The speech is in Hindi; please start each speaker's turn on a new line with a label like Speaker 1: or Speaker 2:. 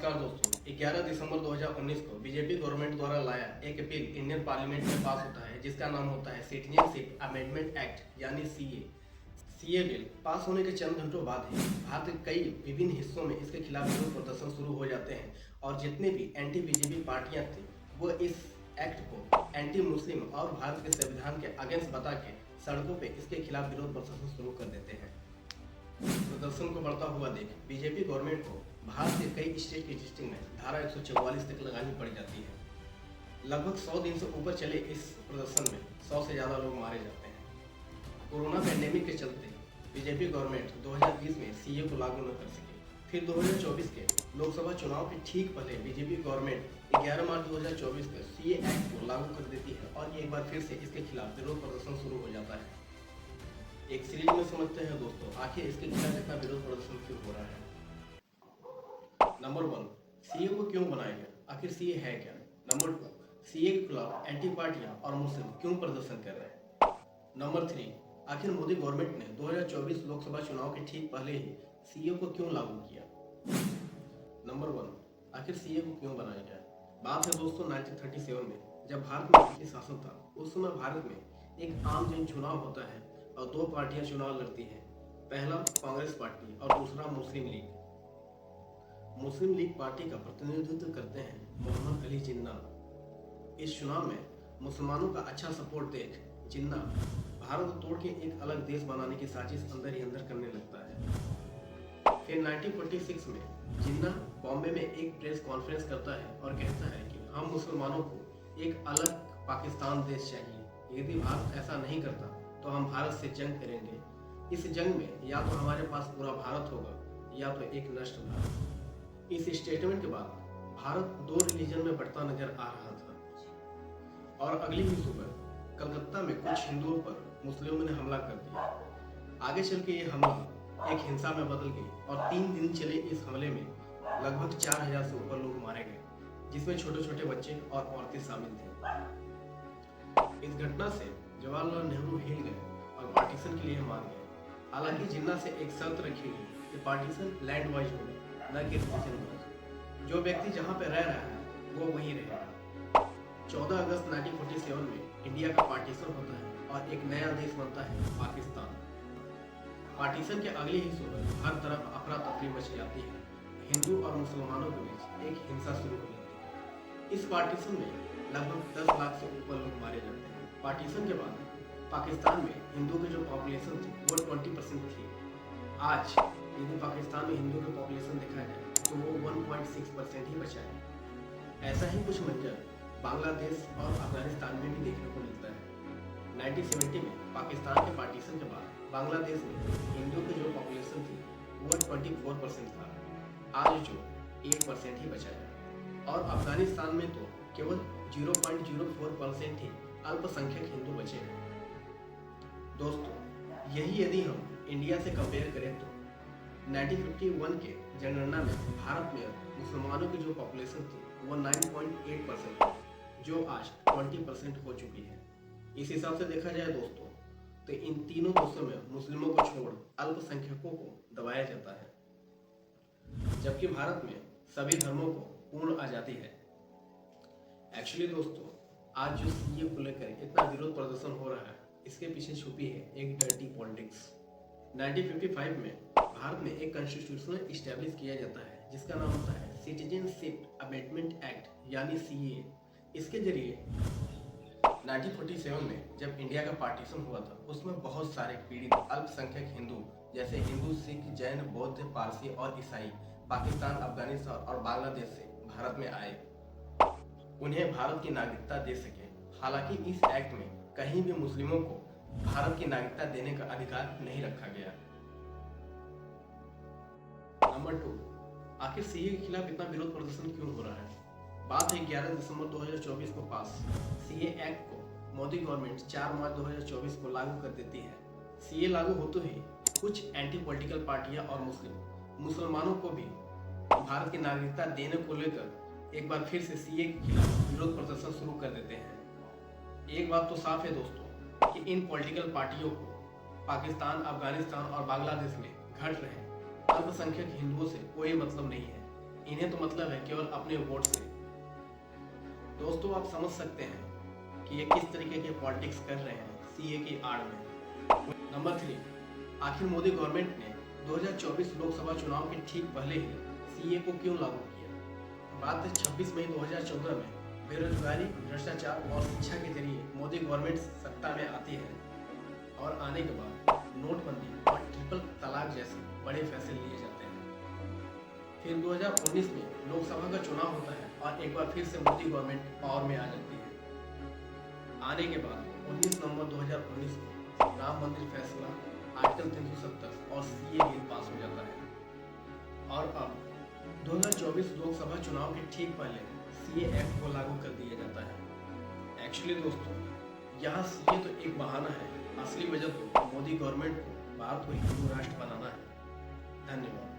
Speaker 1: नमस्कार दोस्तों। 11 दिसंबर 2019 को बीजेपी गवर्नमेंट द्वारा लाया एक बिल इंडियन पार्लियामेंट में पास होता है जिसका नाम होता है सिटीजनशिप अमेंडमेंट एक्ट यानी सीए। सीए बिल पास होने के चंद घंटों बाद ही भारत के कई विभिन्न हिस्सों में इसके खिलाफ विरोध प्रदर्शन शुरू हो जाते हैं और जितने भी एंटी बीजेपी पार्टियां थी वो इस एक्ट को एंटी मुस्लिम और भारत के संविधान के अगेंस्ट बता के सड़कों पे इसके खिलाफ विरोध प्रदर्शन शुरू कर देते हैं। प्रदर्शन को बढ़ता हुआ देख बीजेपी गवर्नमेंट को भारत के कई स्टेट की डिस्ट्रिक्ट में धारा 144 तक लगानी पड़ जाती है। लगभग 100 दिन से ऊपर चले इस प्रदर्शन में 100 से ज़्यादा लोग मारे जाते हैं। कोरोना पैंडेमिक के चलते बीजेपी गवर्नमेंट 2020 में सीए को लागू न कर सकी। फिर 2024 के लोकसभा चुनाव के ठीक पहले बीजेपी गवर्नमेंट 11 मार्च 2024 को सीए एक्ट को लागू कर देती है और एक बार फिर से इसके खिलाफ विरोध प्रदर्शन शुरू हो जाता है। एक सीरीज में समझते हैं दोस्तों, आखिर इसके खिलाफ इतना विरोध प्रदर्शन क्यों हो रहा है। नंबर 1, सीए को क्यों बनाया गया, आखिर सीए है क्या। नंबर 2, सीए के खिलाफ एंटी पार्टियां और मुस्लिम क्यों प्रदर्शन कर रहे हैं। नंबर 3, आखिर मोदी गवर्नमेंट ने 2024 लोकसभा चुनाव के ठीक पहले ही सीए को क्यों लागू किया। नंबर 1, आखिर सीए को क्यों बनाया गया। बात है दोस्तों 1937 में, जब भारत में ब्रिटिश शासन था। उस समय भारत में एक आम जन चुनाव होता है और दो पार्टियां चुनाव लड़ती हैं। पहला कांग्रेस पार्टी और दूसरा मुस्लिम लीग। मुस्लिम लीग पार्टी का प्रतिनिधित्व करते हैं मोहम्मद अली जिन्ना। इस चुनाव में मुसलमानों का अच्छा सपोर्ट देख जिन्ना भारत को तोड़ के एक अलग देश बनाने की साजिश अंदर ही अंदर करने लगता है। फिर 1946 में जिन्ना बॉम्बे में एक प्रेस कॉन्फ्रेंस करता है और कहता है कि हम मुसलमानों को एक अलग पाकिस्तान देश चाहिए। यदि भारत ऐसा नहीं करता तो हम भारत से जंग करेंगे। इस जंग में या तो हमारे पास पूरा भारत होगा या तो एक नष्ट भारत। इस स्टेटमेंट के बाद भारत दो रिलीजन में बढ़ता नजर आ रहा था और अगली ही सुबह कलकत्ता में कुछ हिंदुओं पर मुस्लिमों ने हमला कर दिया। आगे चल के ये हमला एक हिंसा में बदल गई और 3 दिन चले इस हमले में लगभग 4000 से ऊपर लोग मारे गए, जिसमें छोटे छोटे बच्चे और औरतें शामिल थे। इस घटना से जवाहरलाल नेहरू हिल गए और पार्टीशन के लिए मान गए। हालांकि जिन्ना से एक शर्त रखी गई कि पार्टीशन लैंड वाइज होगा, न कि रिलीजन वाइज। जो व्यक्ति जहां पे रह रहा है वो वहीं रहेगा। 14 अगस्त 1947 में इंडिया का पार्टीशन होता है और एक नया देश बनता है पाकिस्तान। पार्टीशन के अगले ही सुबह हर तरफ अफरा तफरी मच जाती है। हिंदू और मुसलमानों के बीच एक हिंसा शुरू हो जाती है। इस पार्टीशन में लगभग 10 लाख से ऊपर लोग मारे जाते हैं। पार्टीशन के बाद पाकिस्तान में हिंदू की जो पॉपुलेशन थी वो 20% थी। आज यदि पाकिस्तान में हिंदू की पॉपुलेशन देखा जाए तो वो 1.6% ही बचा है। ऐसा ही कुछ मंजर बांग्लादेश और अफगानिस्तान में भी देखने को मिलता है। 1970 में पाकिस्तान के पार्टीशन के बाद बांग्लादेश में हिंदू की जो पॉपुलेशन थी वो 24% था। आज जो 8% ही बचा है और अफगानिस्तान में तो केवल 0.04% ही अल्पसंख्यक हिंदू बचे हैं। दोस्तों, यही यदि हम इंडिया से कंपेयर करें तो 1951 के जनगणना में भारत में मुसलमानों की जो पॉपुलेशन थी वो 9.8% थी, जो आज 20% हो चुकी है। इस हिसाब से देखा जाए दोस्तों तो इन तीनों देशों में मुस्लिमों को छोड़ अल्पसंख्यकों को दबाया जाता है, जबकि भारत में सभी धर्मों को पूर्ण आज़ादी है। एक्चुअली दोस्तों, आज जो सीए को लेकर इतना विरोध प्रदर्शन हो रहा है, इसके पीछे छुपी है एक डर्टी पॉलिटिक्स। 1955 में भारत में एक कॉन्स्टिट्यूशन इस्टेब्लिश किया जाता है जिसका नाम होता है सिटीजनशिप अमेंडमेंट एक्ट यानी सीए। इसके जरिए 1947 में जब इंडिया का पार्टीशन हुआ था उसमें बहुत सारे पीड़ित अल्पसंख्यक हिंदू जैसे हिंदू, सिख, जैन, बौद्ध, पारसी और ईसाई पाकिस्तान, अफगानिस्तान और बांग्लादेश से भारत में आए। उन्हें भारत की नागरिकता दे सके। हालांकि इस एक्ट में कहीं भी मुस्लिमों को भारत की नागरिकता देने का अधिकार नहीं रखा गया। नंबर 2, आखिर सीए के खिलाफ इतना विरोध प्रदर्शन क्यों हो रहा है। बात है 11 दिसंबर 2024 को पास सीए एक्ट को मोदी गवर्नमेंट 4 मार्च 2024 को लागू कर देती है। सीए लागू होते ही कुछ एंटी पॉलिटिकल पार्टियां और मुसलमानों को भी भारत की नागरिकता देने को लेकर एक बार फिर से सीए के खिलाफ विरोध प्रदर्शन शुरू कर देते हैं। एक बात तो साफ है दोस्तों कि इन पॉलिटिकल पार्टियों को पाकिस्तान, अफगानिस्तान और बांग्लादेश में घट रहे अल्पसंख्यक हिंदुओं से कोई मतलब नहीं है। इन्हें तो मतलब है केवल अपने वोट से। दोस्तों आप समझ सकते हैं कि ये किस तरीके के पॉलिटिक्स कर रहे हैं सीए की आड़ में। नंबर 3, आखिर मोदी गवर्नमेंट ने 2024 लोकसभा चुनाव के ठीक पहले ही सीए को क्यों लागू किया? बात है 26 मई 2014 में बेरोजगारी, भ्रष्टाचार और शिक्षा के जरिए मोदी गवर्नमेंट सत्ता में आती है और आने के बाद नोटबंदी और ट्रिपल तलाक जैसे बड़े फैसले लिए जाते हैं। फिर 2019 में लोकसभा का चुनाव होता है और एक बार फिर से मोदी गवर्नमेंट पावर में आ जाती है। आने के बाद 19 नवंबर 2019 को राम मंदिर फैसला, आर्टिकल 370 और सीए बिल पास हो जाता है और अब 2024 लोकसभा चुनाव के ठीक पहले सीए एक्ट को लागू कर दिया जाता है। एक्चुअली दोस्तों यहाँ सीए तो एक बहाना है, असली वजह तो मोदी गवर्नमेंट को भारत को हिंदू राष्ट्र बनाना है। धन्यवाद।